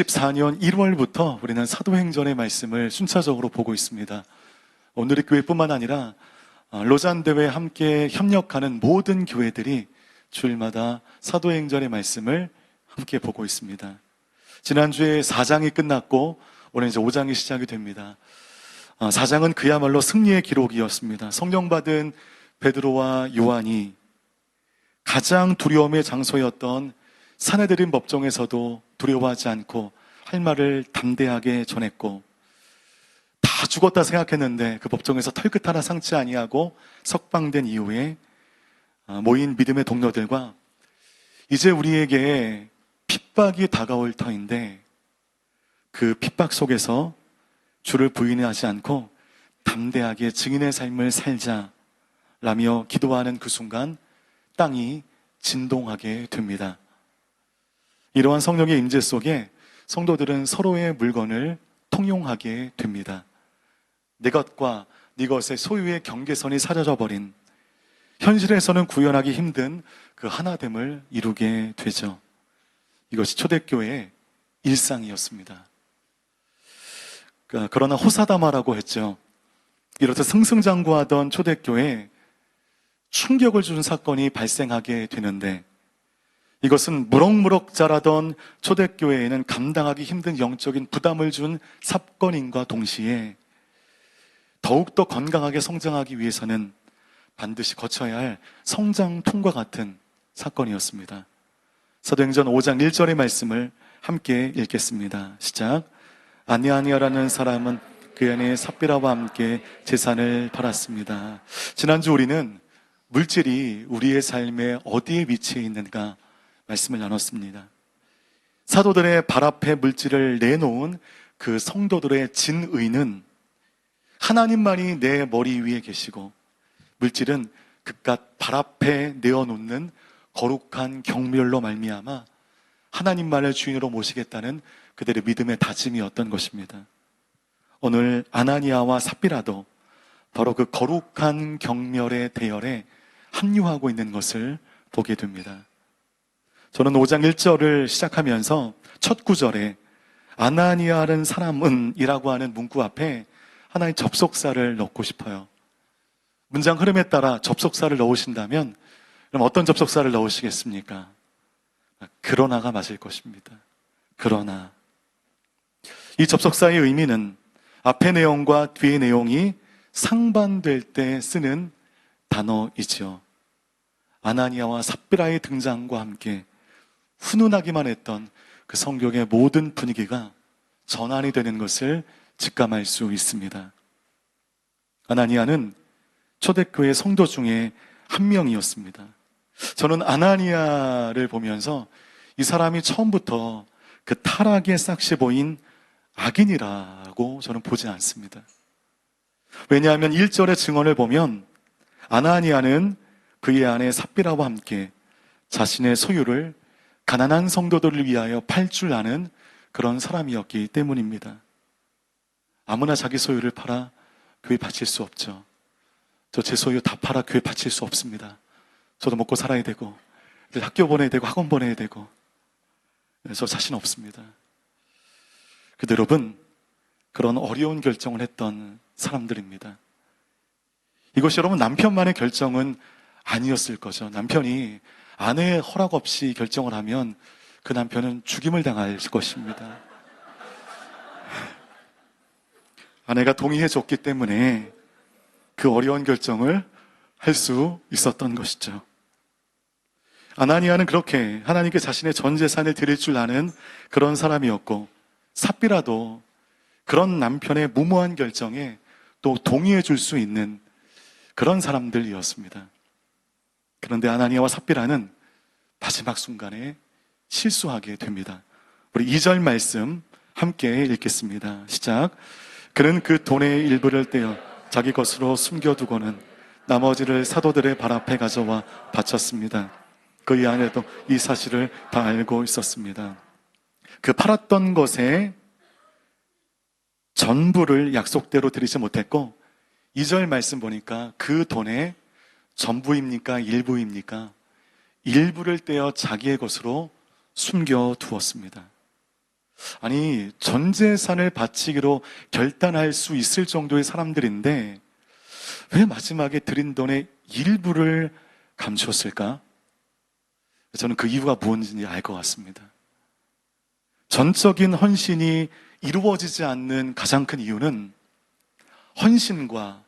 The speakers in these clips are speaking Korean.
2014년 1월부터 우리는 사도행전의 말씀을 순차적으로 보고 있습니다. 오늘의 교회뿐만 아니라 로잔 대회에 함께 협력하는 모든 교회들이 주일마다 사도행전의 말씀을 함께 보고 있습니다. 지난주에 4장이 끝났고 오늘 이제 5장이 시작이 됩니다. 4장은 그야말로 승리의 기록이었습니다. 성령 받은 베드로와 요한이 가장 두려움의 장소였던 사내들인 법정에서도 두려워하지 않고 할 말을 담대하게 전했고, 다 죽었다 생각했는데 그 법정에서 털끝 하나 상치 아니하고 석방된 이후에 모인 믿음의 동료들과 이제 우리에게 핍박이 다가올 터인데 그 핍박 속에서 주를 부인하지 않고 담대하게 증인의 삶을 살자라며 기도하는 그 순간 땅이 진동하게 됩니다. 이러한 성령의 임재 속에 성도들은 서로의 물건을 통용하게 됩니다. 내 것과 네 것의 소유의 경계선이 사라져 버린, 현실에서는 구현하기 힘든 그 하나됨을 이루게 되죠. 이것이 초대교회의 일상이었습니다. 그러나 호사다마라고 했죠. 이렇듯 승승장구하던 초대교회에 충격을 주는 사건이 발생하게 되는데, 이것은 무럭무럭 자라던 초대교회에는 감당하기 힘든 영적인 부담을 준 사건인과 동시에 더욱더 건강하게 성장하기 위해서는 반드시 거쳐야 할 성장통과 같은 사건이었습니다. 사도행전 5장 1절의 말씀을 함께 읽겠습니다. 시작. 아니아니아라는 사람은 그 안에 삽비라와 함께 재산을 팔았습니다. 지난주 우리는 물질이 우리의 삶에 어디에 위치해 있는가 말씀을 나눴습니다. 사도들의 발 앞에 물질을 내놓은 그 성도들의 진의는 하나님만이 내 머리 위에 계시고, 물질은 그깟 발 앞에 내어놓는 거룩한 경멸로 말미암아 하나님만을 주인으로 모시겠다는 그들의 믿음의 다짐이었던 것입니다. 오늘 아나니아와 삽비라도 바로 그 거룩한 경멸의 대열에 합류하고 있는 것을 보게 됩니다. 저는 5장 1절을 시작하면서 첫 구절에 아나니아라는 사람은 이라고 하는 문구 앞에 하나의 접속사를 넣고 싶어요. 문장 흐름에 따라 접속사를 넣으신다면 그럼 어떤 접속사를 넣으시겠습니까? 그러나가 맞을 것입니다. 그러나. 이 접속사의 의미는 앞의 내용과 뒤의 내용이 상반될 때 쓰는 단어이지요. 아나니아와 삽비라의 등장과 함께 훈훈하기만 했던 그 성경의 모든 분위기가 전환이 되는 것을 직감할 수 있습니다. 아나니아는 초대교회 성도 중에 한 명이었습니다. 저는 아나니아를 보면서 이 사람이 처음부터 그 타락의 싹시 보인 악인이라고 저는 보지 않습니다. 왜냐하면 1절의 증언을 보면 아나니아는 그의 아내 삽비라와 함께 자신의 소유를 가난한 성도들을 위하여 팔 줄 아는 그런 사람이었기 때문입니다. 아무나 자기 소유를 팔아 교회 바칠 수 없죠. 저 제 소유 다 팔아 교회 바칠 수 없습니다. 저도 먹고 살아야 되고 학교 보내야 되고 학원 보내야 되고 저 자신 없습니다. 근데 여러분, 그런 어려운 결정을 했던 사람들입니다. 이것이 여러분 남편만의 결정은 아니었을 거죠. 남편이 아내의 허락 없이 결정을 하면 그 남편은 죽임을 당할 것입니다. 아내가 동의해 줬기 때문에 그 어려운 결정을 할 수 있었던 것이죠. 아나니아는 그렇게 하나님께 자신의 전 재산을 드릴 줄 아는 그런 사람이었고, 삽비라도 그런 남편의 무모한 결정에 또 동의해 줄 수 있는 그런 사람들이었습니다. 그런데 아나니아와 삽비라는 마지막 순간에 실수하게 됩니다. 우리 2절 말씀 함께 읽겠습니다. 시작. 그는 그 돈의 일부를 떼어 자기 것으로 숨겨두고는 나머지를 사도들의 발 앞에 가져와 바쳤습니다. 그의 아내도 이 사실을 다 알고 있었습니다. 그 팔았던 것의 전부를 약속대로 드리지 못했고, 2절 말씀 보니까 그 돈의 전부입니까? 일부입니까? 일부를 떼어 자기의 것으로 숨겨두었습니다. 아니, 전 재산을 바치기로 결단할 수 있을 정도의 사람들인데 왜 마지막에 드린 돈의 일부를 감추었을까? 저는 그 이유가 무엇인지 알 것 같습니다. 전적인 헌신이 이루어지지 않는 가장 큰 이유는 헌신과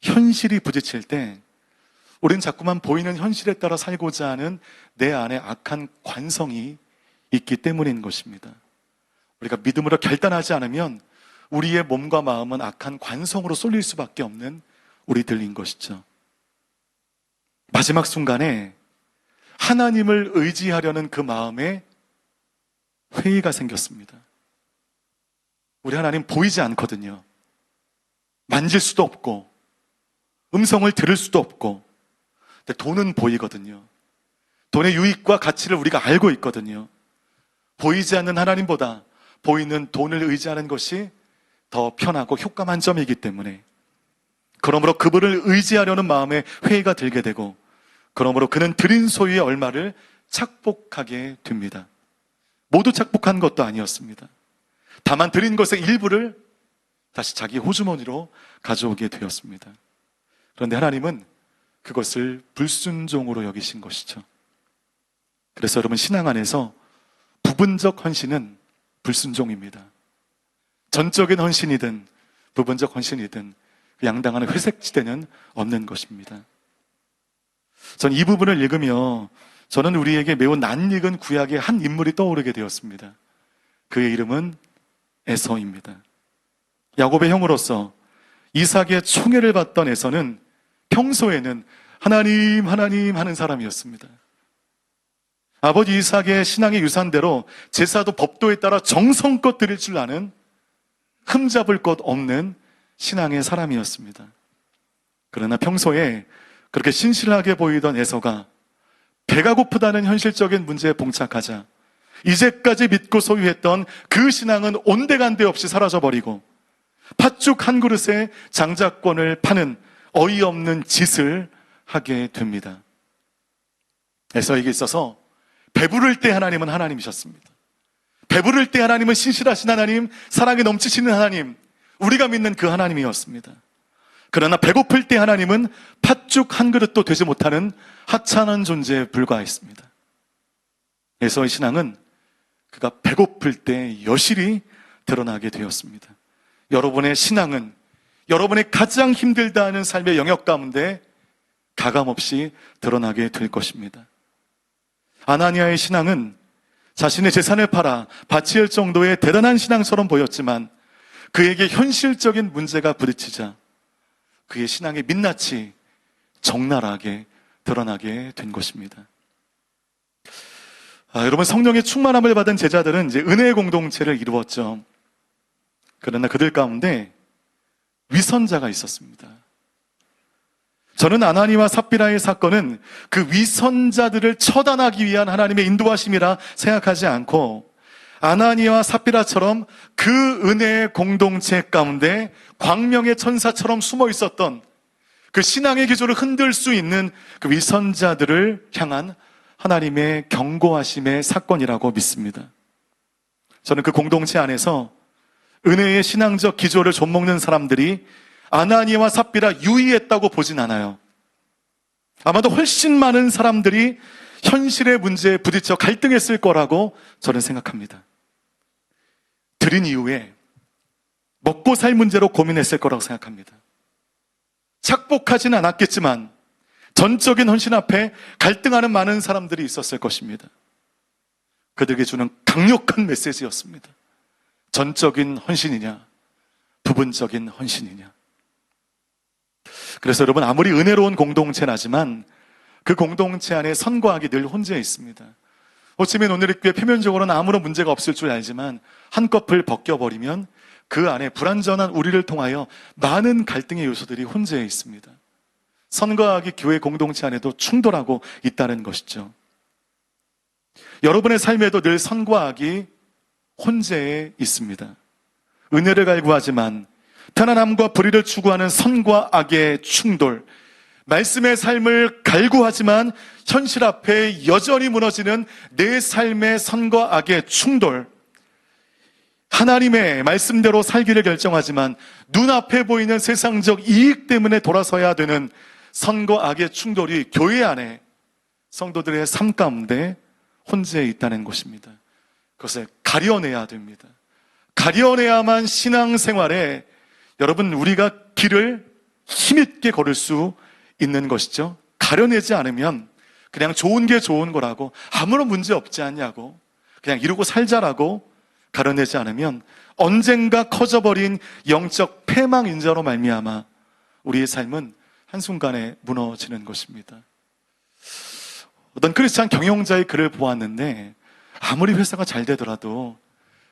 현실이 부딪힐 때 우린 자꾸만 보이는 현실에 따라 살고자 하는 내 안에 악한 관성이 있기 때문인 것입니다. 우리가 믿음으로 결단하지 않으면 우리의 몸과 마음은 악한 관성으로 쏠릴 수밖에 없는 우리들인 것이죠. 마지막 순간에 하나님을 의지하려는 그 마음에 회의가 생겼습니다. 우리 하나님 보이지 않거든요. 만질 수도 없고 음성을 들을 수도 없고, 근데 돈은 보이거든요. 돈의 유익과 가치를 우리가 알고 있거든요. 보이지 않는 하나님보다 보이는 돈을 의지하는 것이 더 편하고 효과 만점이기 때문에, 그러므로 그분을 의지하려는 마음에 회의가 들게 되고, 그러므로 그는 드린 소유의 얼마를 착복하게 됩니다. 모두 착복한 것도 아니었습니다. 다만 드린 것의 일부를 다시 자기 호주머니로 가져오게 되었습니다. 그런데 하나님은 그것을 불순종으로 여기신 것이죠. 그래서 여러분, 신앙 안에서 부분적 헌신은 불순종입니다. 전적인 헌신이든 부분적 헌신이든 그 양당하는 회색지대는 없는 것입니다. 전 이 부분을 읽으며 저는 우리에게 매우 낯익은 구약의 한 인물이 떠오르게 되었습니다. 그의 이름은 에서입니다. 야곱의 형으로서 이삭의 총애를 받던 에서는 평소에는 하나님 하나님 하는 사람이었습니다. 아버지 이삭의 신앙의 유산대로 제사도 법도에 따라 정성껏 드릴 줄 아는 흠잡을 것 없는 신앙의 사람이었습니다. 그러나 평소에 그렇게 신실하게 보이던 에서가 배가 고프다는 현실적인 문제에 봉착하자 이제까지 믿고 소유했던 그 신앙은 온데간데 없이 사라져버리고 팥죽 한 그릇에 장자권을 파는 어이없는 짓을 하게 됩니다. 에서에게 있어서 배부를 때 하나님은 하나님이셨습니다. 배부를 때 하나님은 신실하신 하나님, 사랑에 넘치시는 하나님, 우리가 믿는 그 하나님이었습니다. 그러나 배고플 때 하나님은 팥죽 한 그릇도 되지 못하는 하찮은 존재에 불과했습니다. 에서의 신앙은 그가 배고플 때 여실히 드러나게 되었습니다. 여러분의 신앙은 여러분의 가장 힘들다 하는 삶의 영역 가운데 가감없이 드러나게 될 것입니다. 아나니아의 신앙은 자신의 재산을 팔아 바칠 정도의 대단한 신앙처럼 보였지만 그에게 현실적인 문제가 부딪히자 그의 신앙의 민낯이 적나라하게 드러나게 된 것입니다. 여러분, 성령의 충만함을 받은 제자들은 이제 은혜의 공동체를 이루었죠. 그러나 그들 가운데 위선자가 있었습니다. 저는 아나니와 삽비라의 사건은 그 위선자들을 처단하기 위한 하나님의 인도하심이라 생각하지 않고 아나니와 삽비라처럼 그 은혜의 공동체 가운데 광명의 천사처럼 숨어 있었던 그 신앙의 기조를 흔들 수 있는 그 위선자들을 향한 하나님의 경고하심의 사건이라고 믿습니다. 저는 그 공동체 안에서 은혜의 신앙적 기조를 좀먹는 사람들이 아나니와 삽비라 유의했다고 보진 않아요. 아마도 훨씬 많은 사람들이 현실의 문제에 부딪혀 갈등했을 거라고 저는 생각합니다. 드린 이후에 먹고 살 문제로 고민했을 거라고 생각합니다. 착복하지는 않았겠지만 전적인 헌신 앞에 갈등하는 많은 사람들이 있었을 것입니다. 그들에게 주는 강력한 메시지였습니다. 전적인 헌신이냐, 부분적인 헌신이냐. 그래서 여러분, 아무리 은혜로운 공동체라지만 그 공동체 안에 선과 악이 늘 혼재해 있습니다. 어쩌면 오늘의 교회 표면적으로는 아무런 문제가 없을 줄 알지만 한꺼풀 벗겨버리면 그 안에 불완전한 우리를 통하여 많은 갈등의 요소들이 혼재해 있습니다. 선과 악이 교회 공동체 안에도 충돌하고 있다는 것이죠. 여러분의 삶에도 늘 선과 악이 혼재해 있습니다. 은혜를 갈구하지만 편안함과 불의를 추구하는 선과 악의 충돌, 말씀의 삶을 갈구하지만 현실 앞에 여전히 무너지는 내 삶의 선과 악의 충돌, 하나님의 말씀대로 살기를 결정하지만 눈앞에 보이는 세상적 이익 때문에 돌아서야 되는 선과 악의 충돌이 교회 안에 성도들의 삶 가운데 혼재해 있다는 것입니다. 그것을 가려내야 됩니다. 가려내야만 신앙생활에 여러분 우리가 길을 힘있게 걸을 수 있는 것이죠. 가려내지 않으면 그냥 좋은 게 좋은 거라고 아무런 문제 없지 않냐고 그냥 이러고 살자라고 가려내지 않으면 언젠가 커져버린 영적 패망인자로 말미암아 우리의 삶은 한순간에 무너지는 것입니다. 어떤 크리스찬 경영자의 글을 보았는데 아무리 회사가 잘 되더라도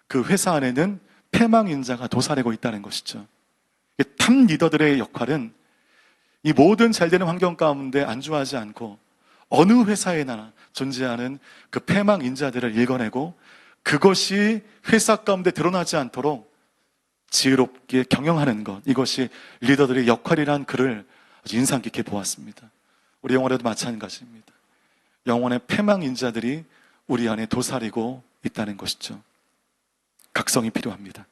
그 회사 안에는 패망인자가 도사리고 있다는 것이죠. 탑 리더들의 역할은 이 모든 잘 되는 환경 가운데 안주하지 않고 어느 회사에나 존재하는 그 패망인자들을 읽어내고 그것이 회사 가운데 드러나지 않도록 지혜롭게 경영하는 것, 이것이 리더들의 역할이란 글을 아주 인상 깊게 보았습니다. 우리 영혼에도 마찬가지입니다. 영혼의 패망인자들이 우리 안에 도사리고 있다는 것이죠. 각성이 필요합니다.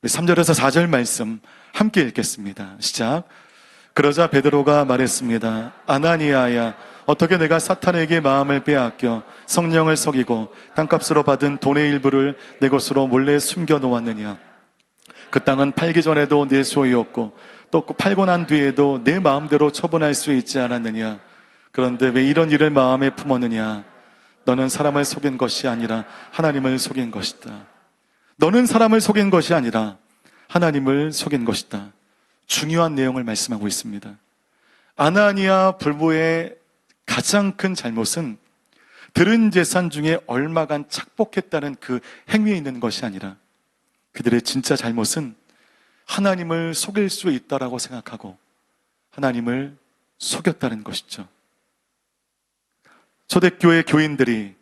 우리 3절에서 4절 말씀 함께 읽겠습니다. 시작. 그러자 베드로가 말했습니다. 아나니아야, 어떻게 내가 사탄에게 마음을 빼앗겨 성령을 속이고 땅값으로 받은 돈의 일부를 내 것으로 몰래 숨겨 놓았느냐? 그 땅은 팔기 전에도 내 소유였고 또 팔고 난 뒤에도 내 마음대로 처분할 수 있지 않았느냐? 그런데 왜 이런 일을 마음에 품었느냐? 너는 사람을 속인 것이 아니라 하나님을 속인 것이다. 너는 사람을 속인 것이 아니라 하나님을 속인 것이다. 중요한 내용을 말씀하고 있습니다. 아나니아 불보의 가장 큰 잘못은 들은 재산 중에 얼마간 착복했다는 그 행위에 있는 것이 아니라 그들의 진짜 잘못은 하나님을 속일 수 있다라고 생각하고 하나님을 속였다는 것이죠. 초대교회 교인들이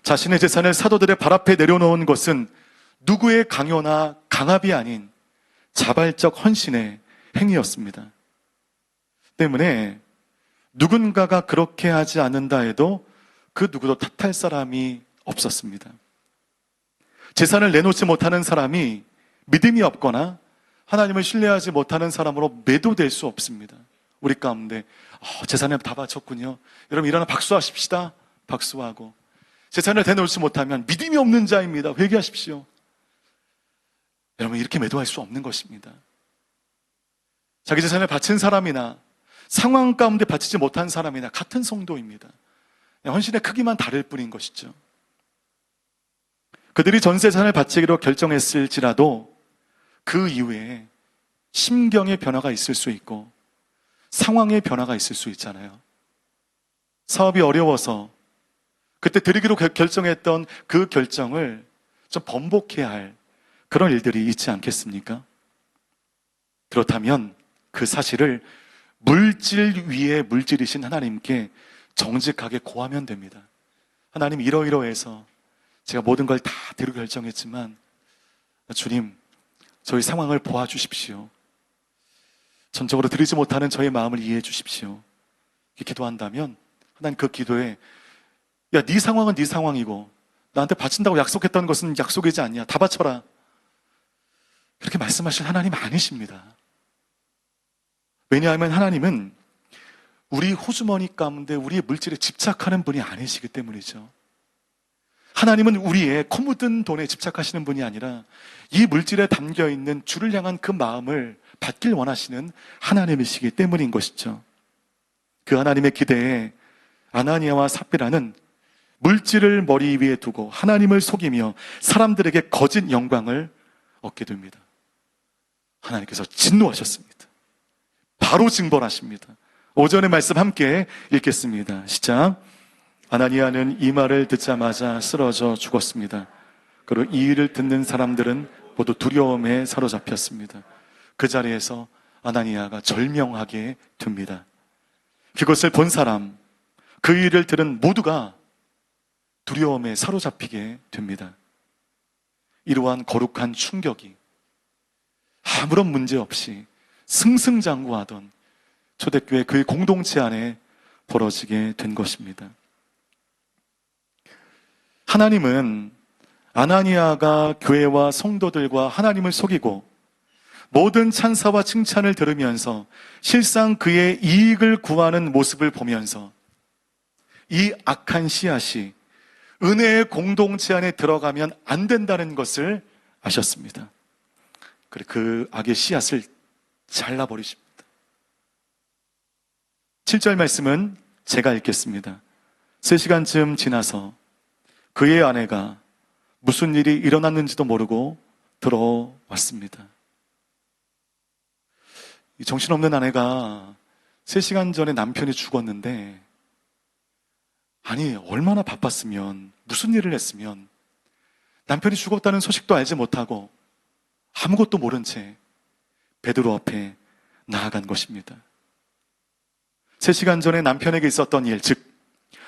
자신의 재산을 사도들의 발 앞에 내려놓은 것은 누구의 강요나 강압이 아닌 자발적 헌신의 행위였습니다. 때문에 누군가가 그렇게 하지 않는다 해도 그 누구도 탓할 사람이 없었습니다. 재산을 내놓지 못하는 사람이 믿음이 없거나 하나님을 신뢰하지 못하는 사람으로 매도될 수 없습니다. 우리 가운데 재산을 다 바쳤군요. 여러분 일어나 박수하십시다. 박수하고 재산을 내놓지 못하면 믿음이 없는 자입니다. 회개하십시오. 여러분 이렇게 매도할 수 없는 것입니다. 자기 재산을 바친 사람이나 상황 가운데 바치지 못한 사람이나 같은 성도입니다. 헌신의 크기만 다를 뿐인 것이죠. 그들이 전 재산을 바치기로 결정했을지라도 그 이후에 심경의 변화가 있을 수 있고 상황의 변화가 있을 수 있잖아요. 사업이 어려워서 그때 드리기로 결정했던 그 결정을 좀 번복해야 할 그런 일들이 있지 않겠습니까? 그렇다면 그 사실을 물질 위에 물질이신 하나님께 정직하게 고하면 됩니다. 하나님 이러이러해서 제가 모든 걸 다 드리기로 결정했지만 주님 저희 상황을 보아주십시오. 전적으로 드리지 못하는 저의 마음을 이해해 주십시오. 이렇게 기도한다면 하나님 그 기도에 야, 네 상황은 네 상황이고 나한테 바친다고 약속했던 것은 약속이지 않냐. 다 바쳐라. 그렇게 말씀하실 하나님 아니십니다. 왜냐하면 하나님은 우리 호주머니 가운데 우리의 물질에 집착하는 분이 아니시기 때문이죠. 하나님은 우리의 코 묻은 돈에 집착하시는 분이 아니라 이 물질에 담겨있는 주를 향한 그 마음을 받길 원하시는 하나님이시기 때문인 것이죠. 그 하나님의 기대에 아나니아와 삽비라는 물질을 머리 위에 두고 하나님을 속이며 사람들에게 거짓 영광을 얻게 됩니다. 하나님께서 진노하셨습니다. 바로 징벌하십니다. 오전의 말씀 함께 읽겠습니다. 시작. 아나니아는 이 말을 듣자마자 쓰러져 죽었습니다. 그리고 이 일을 듣는 사람들은 모두 두려움에 사로잡혔습니다. 그 자리에서 아나니아가 절명하게 됩니다. 그것을 본 사람, 그 일을 들은 모두가 두려움에 사로잡히게 됩니다. 이러한 거룩한 충격이 아무런 문제 없이 승승장구하던 초대교회 그 공동체 안에 벌어지게 된 것입니다. 하나님은 아나니아가 교회와 성도들과 하나님을 속이고 모든 찬사와 칭찬을 들으면서 실상 그의 이익을 구하는 모습을 보면서 이 악한 씨앗이 은혜의 공동체 안에 들어가면 안 된다는 것을 아셨습니다. 그래, 그 악의 씨앗을 잘라버리십니다. 7절 말씀은 제가 읽겠습니다. 3시간쯤 지나서 그의 아내가 무슨 일이 일어났는지도 모르고 들어왔습니다. 이 정신없는 아내가 3시간 전에 남편이 죽었는데, 아니, 얼마나 바빴으면, 무슨 일을 했으면 남편이 죽었다는 소식도 알지 못하고 아무것도 모른 채 베드로 앞에 나아간 것입니다. 3시간 전에 남편에게 있었던 일, 즉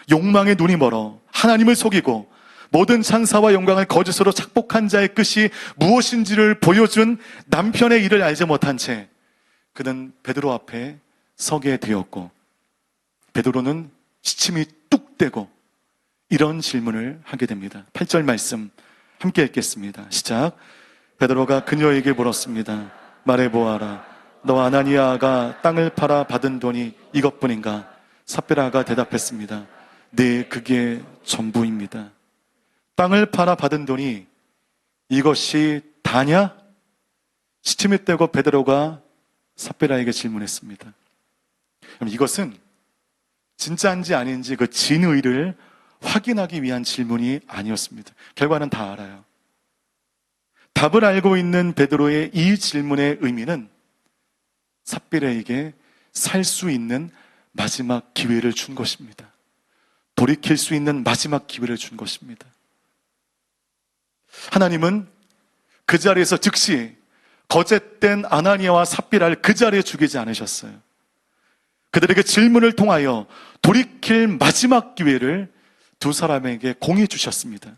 욕망의 눈이 멀어 하나님을 속이고 모든 찬사와 영광을 거짓으로 착복한 자의 끝이 무엇인지를 보여준 남편의 일을 알지 못한 채 그는 베드로 앞에 서게 되었고, 베드로는 시침이 뚝 떼고 이런 질문을 하게 됩니다. 8절 말씀 함께 읽겠습니다. 시작. 베드로가 그녀에게 물었습니다. 말해보아라. 너 아나니아가 땅을 팔아 받은 돈이 이것뿐인가? 삽비라가 대답했습니다. 네, 그게 전부입니다. 땅을 팔아 받은 돈이 이것이 다냐? 시침이 떼고 베드로가 삽비라에게 질문했습니다. 그럼 이것은 진짜인지 아닌지 그 진의를 확인하기 위한 질문이 아니었습니다. 결과는 다 알아요. 답을 알고 있는 베드로의 이 질문의 의미는 삽비라에게 살 수 있는 마지막 기회를 준 것입니다. 돌이킬 수 있는 마지막 기회를 준 것입니다. 하나님은 그 자리에서 즉시 거짓된 아나니아와 삽비라를 그 자리에 죽이지 않으셨어요. 그들에게 질문을 통하여 돌이킬 마지막 기회를 두 사람에게 공히 주셨습니다.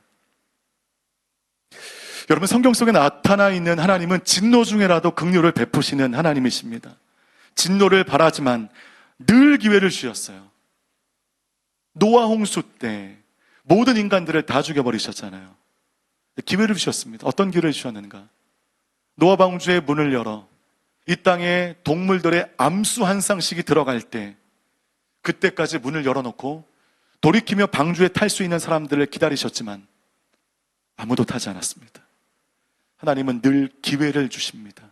여러분, 성경 속에 나타나 있는 하나님은 진노 중에라도 긍휼을 베푸시는 하나님이십니다. 진노를 바라지만 늘 기회를 주셨어요. 노아 홍수 때 모든 인간들을 다 죽여버리셨잖아요. 기회를 주셨습니다. 어떤 기회를 주셨는가? 노아 방주의 문을 열어 이 땅에 동물들의 암수 한 쌍씩이 들어갈 때, 그때까지 문을 열어놓고 돌이키며 방주에 탈 수 있는 사람들을 기다리셨지만 아무도 타지 않았습니다. 하나님은 늘 기회를 주십니다.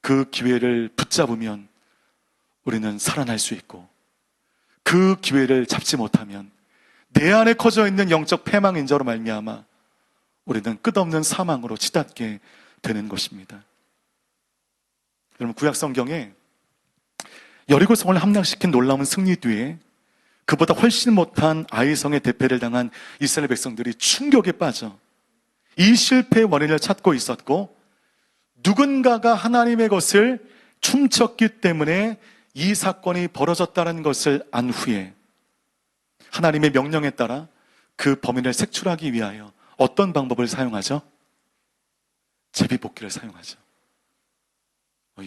그 기회를 붙잡으면 우리는 살아날 수 있고, 그 기회를 잡지 못하면 내 안에 커져 있는 영적 패망 인자로 말미암아 우리는 끝없는 사망으로 치닫게 되는 것입니다. 여러분, 구약 성경에 여리고성을 함락시킨 놀라운 승리 뒤에 그보다 훨씬 못한 아이성의 대패를 당한 이스라엘 백성들이 충격에 빠져 이 실패의 원인을 찾고 있었고, 누군가가 하나님의 것을 춤췄기 때문에 이 사건이 벌어졌다는 것을 안 후에 하나님의 명령에 따라 그 범인을 색출하기 위하여 어떤 방법을 사용하죠? 제비뽑기를 사용하죠.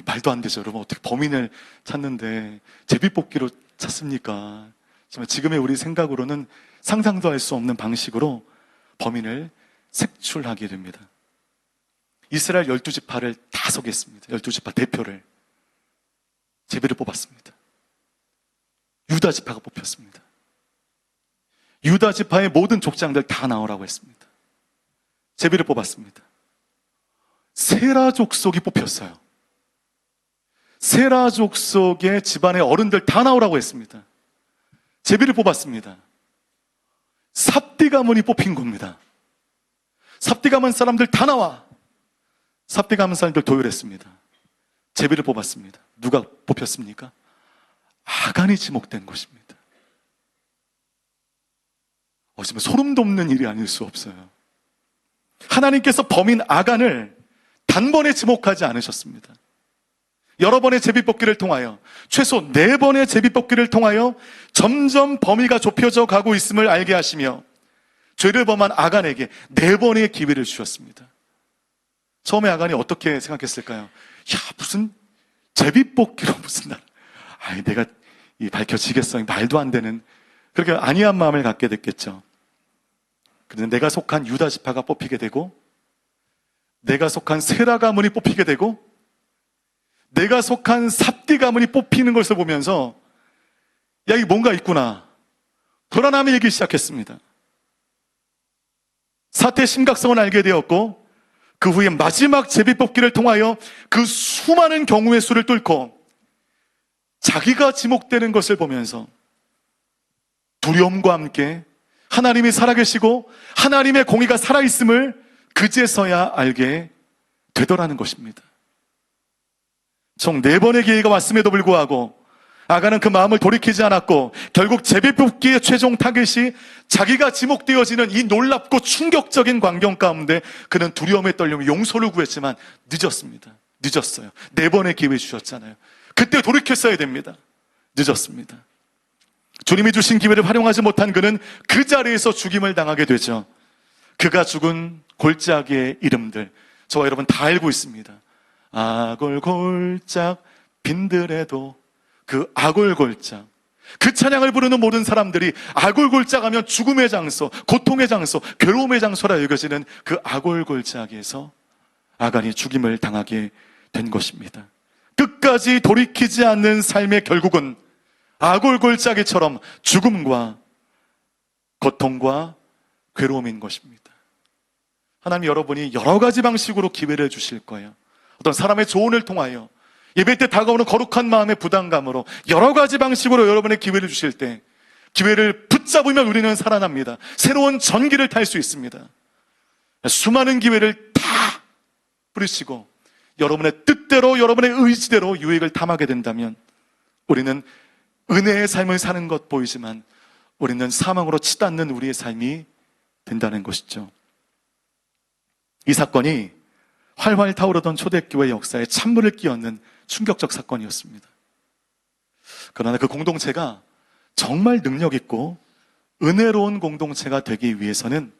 말도 안 되죠. 여러분, 어떻게 범인을 찾는데 제비뽑기로 찾습니까? 지금의 우리 생각으로는 상상도 할 수 없는 방식으로 범인을 색출하게 됩니다. 이스라엘 12지파를 다 속였습니다. 12지파 대표를 제비를 뽑았습니다. 유다 지파가 뽑혔습니다. 유다 지파의 모든 족장들 다 나오라고 했습니다. 제비를 뽑았습니다. 세라 족속이 뽑혔어요. 세라 족속의 집안의 어른들 다 나오라고 했습니다. 제비를 뽑았습니다. 삽디 가문이 뽑힌 겁니다. 삽디 가문 사람들 다 나와. 삽디 가문 사람들 도열했습니다. 제비를 뽑았습니다. 누가 뽑혔습니까? 아간이 지목된 것입니다. 어쩌면 소름 돋는 일이 아닐 수 없어요. 하나님께서 범인 아간을 단번에 지목하지 않으셨습니다. 여러 번의 제비뽑기를 통하여, 최소 4번의 제비뽑기를 통하여 점점 범위가 좁혀져 가고 있음을 알게 하시며 죄를 범한 아간에게 4번의 기회를 주셨습니다. 처음에 아간이 어떻게 생각했을까요? 야, 무슨 제비뽑기로 무슨 날, 내가 밝혀지겠어, 말도 안 되는, 그렇게 안이한 마음을 갖게 됐겠죠. 그런데 내가 속한 유다 지파가 뽑히게 되고, 내가 속한 세라 가문이 뽑히게 되고, 내가 속한 삽디 가문이 뽑히는 것을 보면서 야, 이게 뭔가 있구나, 불안함이 일기 시작했습니다. 사태의 심각성을 알게 되었고, 그 후에 마지막 제비뽑기를 통하여 그 수많은 경우의 수를 뚫고 자기가 지목되는 것을 보면서 두려움과 함께 하나님이 살아계시고 하나님의 공의가 살아있음을 그제서야 알게 되더라는 것입니다. 총 4번의 기회가 왔음에도 불구하고 아간은 그 마음을 돌이키지 않았고, 결국 제비뽑기의 최종 타겟이 자기가 지목되어지는 이 놀랍고 충격적인 광경 가운데 그는 두려움에 떨리며 용서를 구했지만 늦었습니다. 늦었어요. 4번의 기회 주셨잖아요. 그때 돌이켰어야 됩니다. 늦었습니다. 주님이 주신 기회를 활용하지 못한 그는 그 자리에서 죽임을 당하게 되죠. 그가 죽은 골짜기의 이름들 저와 여러분 다 알고 있습니다. 아골골짝 빈들에도, 그 아골골짝, 그 찬양을 부르는 모든 사람들이 아골골짝 하면 죽음의 장소, 고통의 장소, 괴로움의 장소라 여겨지는 그 아골골짝에서 아간이 죽임을 당하게 된 것입니다. 끝까지 돌이키지 않는 삶의 결국은 아골골짜기처럼 죽음과 고통과 괴로움인 것입니다. 하나님, 여러분이 여러 가지 방식으로 기회를 주실 거예요. 어떤 사람의 조언을 통하여, 예배 때 다가오는 거룩한 마음의 부담감으로 여러 가지 방식으로 여러분의 기회를 주실 때 기회를 붙잡으면 우리는 살아납니다. 새로운 전기를 탈 수 있습니다. 수많은 기회를 다 뿌리시고 여러분의 뜻대로, 여러분의 의지대로 유익을 탐하게 된다면 우리는 은혜의 삶을 사는 것 보이지만 우리는 사망으로 치닫는 우리의 삶이 된다는 것이죠. 이 사건이 활활 타오르던 초대교회 역사에 찬물을 끼얹는 충격적 사건이었습니다. 그러나 그 공동체가 정말 능력 있고 은혜로운 공동체가 되기 위해서는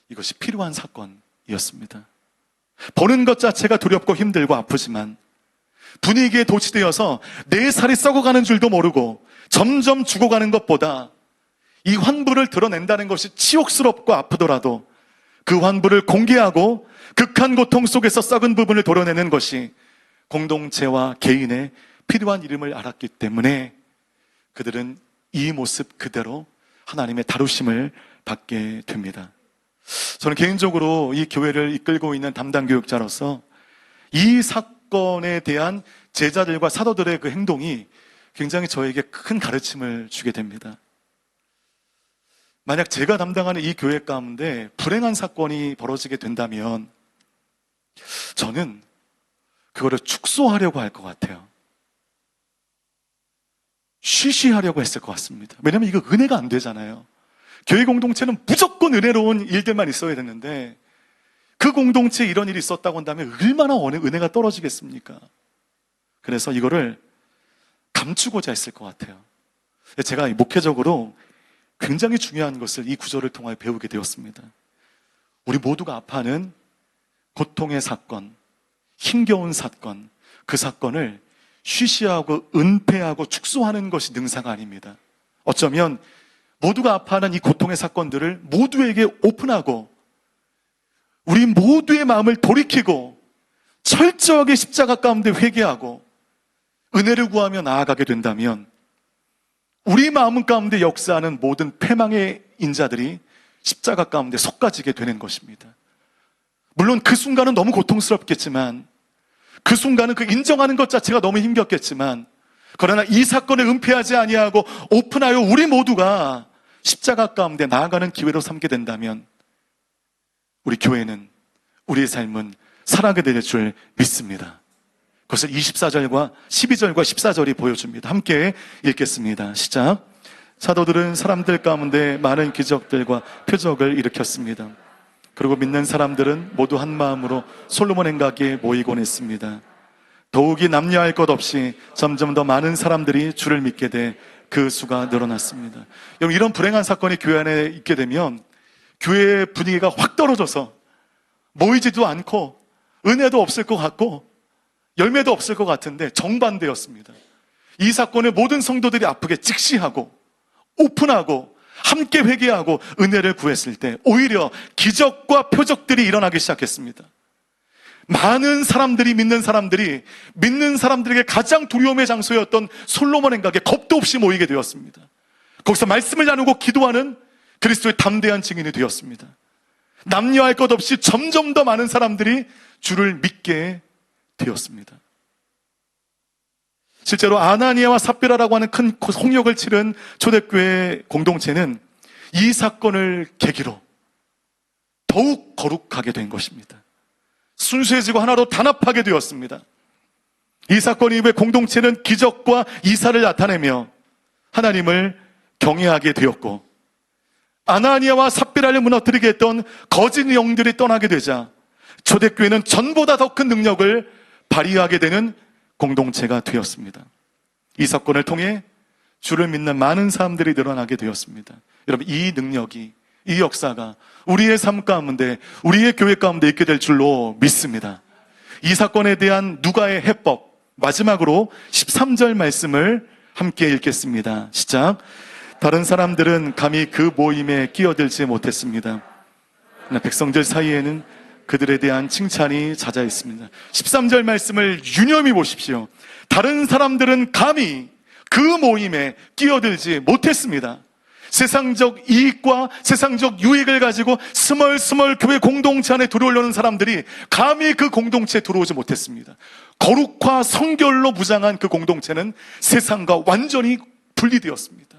이것이 필요한 사건이었습니다. 보는 것 자체가 두렵고 힘들고 아프지만 분위기에 도취되어서 내 살이 썩어가는 줄도 모르고 점점 죽어가는 것보다 이 환부를 드러낸다는 것이 치욕스럽고 아프더라도 그 환부를 공개하고 극한 고통 속에서 썩은 부분을 도려내는 것이 공동체와 개인의 필요한 이름을 알았기 때문에 그들은 이 모습 그대로 하나님의 다루심을 받게 됩니다. 저는 개인적으로 이 교회를 이끌고 있는 담당 교육자로서 이 사건에 대한 제자들과 사도들의 그 행동이 굉장히 저에게 큰 가르침을 주게 됩니다. 만약 제가 담당하는 이 교회 가운데 불행한 사건이 벌어지게 된다면 저는 그거를 축소하려고 할 것 같아요. 쉬쉬하려고 했을 것 같습니다. 왜냐하면 이거 은혜가 안 되잖아요. 교회 공동체는 무조건 은혜로운 일들만 있어야 되는데 그 공동체에 이런 일이 있었다고 한다면 얼마나 은혜가 떨어지겠습니까? 그래서 이거를 감추고자 했을 것 같아요. 제가 목회적으로 굉장히 중요한 것을 이 구절을 통하여 배우게 되었습니다. 우리 모두가 아파하는 고통의 사건, 힘겨운 사건, 그 사건을 쉬쉬하고 은폐하고 축소하는 것이 능사가 아닙니다. 어쩌면 모두가 아파하는 이 고통의 사건들을 모두에게 오픈하고 우리 모두의 마음을 돌이키고 철저하게 십자가 가운데 회개하고 은혜를 구하며 나아가게 된다면 우리 마음 가운데 역사하는 모든 패망의 인자들이 십자가 가운데 솎아지게 되는 것입니다. 물론 그 순간은 너무 고통스럽겠지만, 그 순간은 그 인정하는 것 자체가 너무 힘겹겠지만, 그러나 이 사건을 은폐하지 아니하고 오픈하여 우리 모두가 십자가 가운데 나아가는 기회로 삼게 된다면 우리 교회는, 우리의 삶은 살아가게 될 줄 믿습니다. 그것을 24절과 12절과 14절이 보여줍니다. 함께 읽겠습니다. 시작. 사도들은 사람들 가운데 많은 기적들과 표적을 일으켰습니다. 그리고 믿는 사람들은 모두 한 마음으로 솔로몬 행각에 모이곤 했습니다. 더욱이 남녀할 것 없이 점점 더 많은 사람들이 주를 믿게 돼 그 수가 늘어났습니다. 여러분, 이런 불행한 사건이 교회 안에 있게 되면 교회의 분위기가 확 떨어져서 모이지도 않고 은혜도 없을 것 같고 열매도 없을 것 같은데 정반대였습니다. 이 사건을 모든 성도들이 아프게 직시하고 오픈하고 함께 회개하고 은혜를 구했을 때 오히려 기적과 표적들이 일어나기 시작했습니다. 많은 사람들이 믿는 사람들에게 가장 두려움의 장소였던 솔로몬 행각에 겁도 없이 모이게 되었습니다. 거기서 말씀을 나누고 기도하는 그리스도의 담대한 증인이 되었습니다. 남녀할 것 없이 점점 더 많은 사람들이 주를 믿게 되었습니다. 실제로 아나니아와 삽비라라고 하는 큰 홍역을 치른 초대교회 공동체는 이 사건을 계기로 더욱 거룩하게 된 것입니다. 순수해지고 하나로 단합하게 되었습니다. 이 사건 이후에 공동체는 기적과 이사를 나타내며 하나님을 경외하게 되었고, 아나니아와 삽비라를 무너뜨리게 했던 거짓 영들이 떠나게 되자 초대교회는 전보다 더 큰 능력을 발휘하게 되는 공동체가 되었습니다. 이 사건을 통해 주를 믿는 많은 사람들이 늘어나게 되었습니다. 여러분, 이 능력이, 이 역사가 우리의 삶 가운데, 우리의 교회 가운데 있게 될 줄로 믿습니다. 이 사건에 대한 누가의 해법, 마지막으로 13절 말씀을 함께 읽겠습니다. 시작. 다른 사람들은 감히 그 모임에 끼어들지 못했습니다. 백성들 사이에는 그들에 대한 칭찬이 잦아 있습니다. 13절 말씀을 유념히 보십시오. 다른 사람들은 감히 그 모임에 끼어들지 못했습니다. 세상적 이익과 세상적 유익을 가지고 스멀스멀 교회 공동체 안에 들어오려는 사람들이 감히 그 공동체에 들어오지 못했습니다. 거룩과 성결로 무장한 그 공동체는 세상과 완전히 분리되었습니다.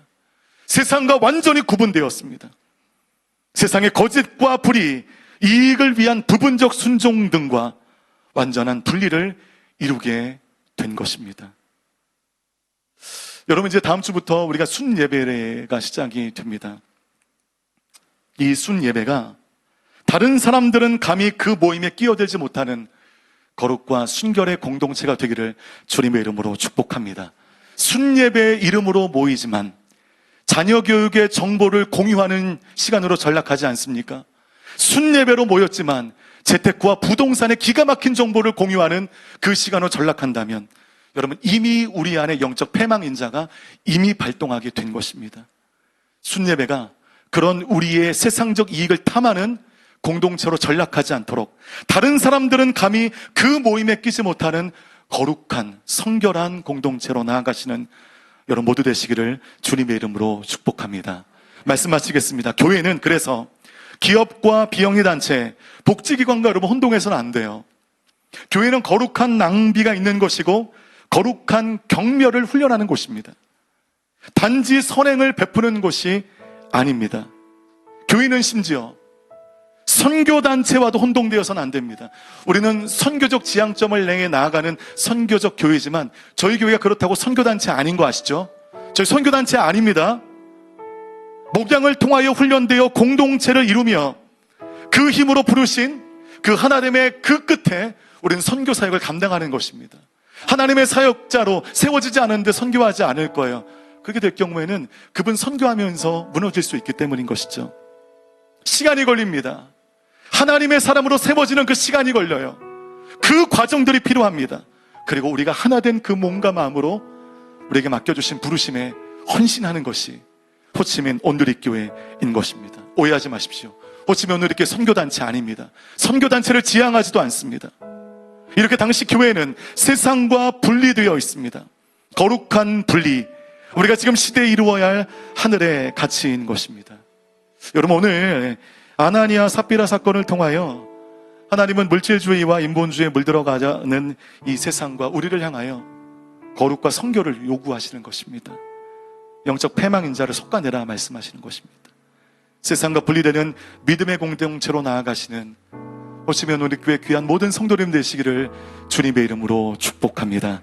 세상과 완전히 구분되었습니다. 세상의 거짓과 불의, 이익을 위한 부분적 순종 등과 완전한 분리를 이루게 된 것입니다. 여러분, 이제 다음 주부터 우리가 순예배가 시작이 됩니다. 이 순예배가 다른 사람들은 감히 그 모임에 끼어들지 못하는 거룩과 순결의 공동체가 되기를 주님의 이름으로 축복합니다. 순예배의 이름으로 모이지만 자녀 교육의 정보를 공유하는 시간으로 전락하지 않습니까? 순예배로 모였지만 재테크와 부동산의 기가 막힌 정보를 공유하는 그 시간으로 전락한다면 여러분, 이미 우리 안에 영적 패망인자가 이미 발동하게 된 것입니다. 순예배가 그런 우리의 세상적 이익을 탐하는 공동체로 전락하지 않도록 다른 사람들은 감히 그 모임에 끼지 못하는 거룩한 성결한 공동체로 나아가시는 여러분 모두 되시기를 주님의 이름으로 축복합니다. 말씀 마치겠습니다. 교회는 그래서 기업과 비영리 단체, 복지기관과 여러분 혼동해서는 안 돼요. 교회는 거룩한 낭비가 있는 것이고 거룩한 경멸을 훈련하는 곳입니다. 단지 선행을 베푸는 곳이 아닙니다. 교회는 심지어 선교단체와도 혼동되어서는 안 됩니다. 우리는 선교적 지향점을 향해 나아가는 선교적 교회지만 저희 교회가 그렇다고 선교단체 아닌 거 아시죠? 저희 선교단체 아닙니다. 목양을 통하여 훈련되어 공동체를 이루며 그 힘으로 부르신 그 하나님의 그 끝에 우리는 선교 사역을 감당하는 것입니다. 하나님의 사역자로 세워지지 않은데 선교하지 않을 거예요. 그렇게 될 경우에는 그분 선교하면서 무너질 수 있기 때문인 것이죠. 시간이 걸립니다. 하나님의 사람으로 세워지는 그 시간이 걸려요. 그 과정들이 필요합니다. 그리고 우리가 하나 된 그 몸과 마음으로 우리에게 맡겨주신 부르심에 헌신하는 것이 호치민 온누리교회인 것입니다. 오해하지 마십시오. 호치민 온누리교회 선교단체 아닙니다. 선교단체를 지향하지도 않습니다. 이렇게 당시 교회는 세상과 분리되어 있습니다. 거룩한 분리, 우리가 지금 시대에 이루어야 할 하늘의 가치인 것입니다. 여러분, 오늘 아나니아 삽비라 사건을 통하여 하나님은 물질주의와 인본주의에 물들어가자는 이 세상과 우리를 향하여 거룩과 성결을 요구하시는 것입니다. 영적 패망인자를 솎아내라 말씀하시는 것입니다. 세상과 분리되는 믿음의 공동체로 나아가시는 호치민 온누리교회 귀한 모든 성도님 되시기를 주님의 이름으로 축복합니다.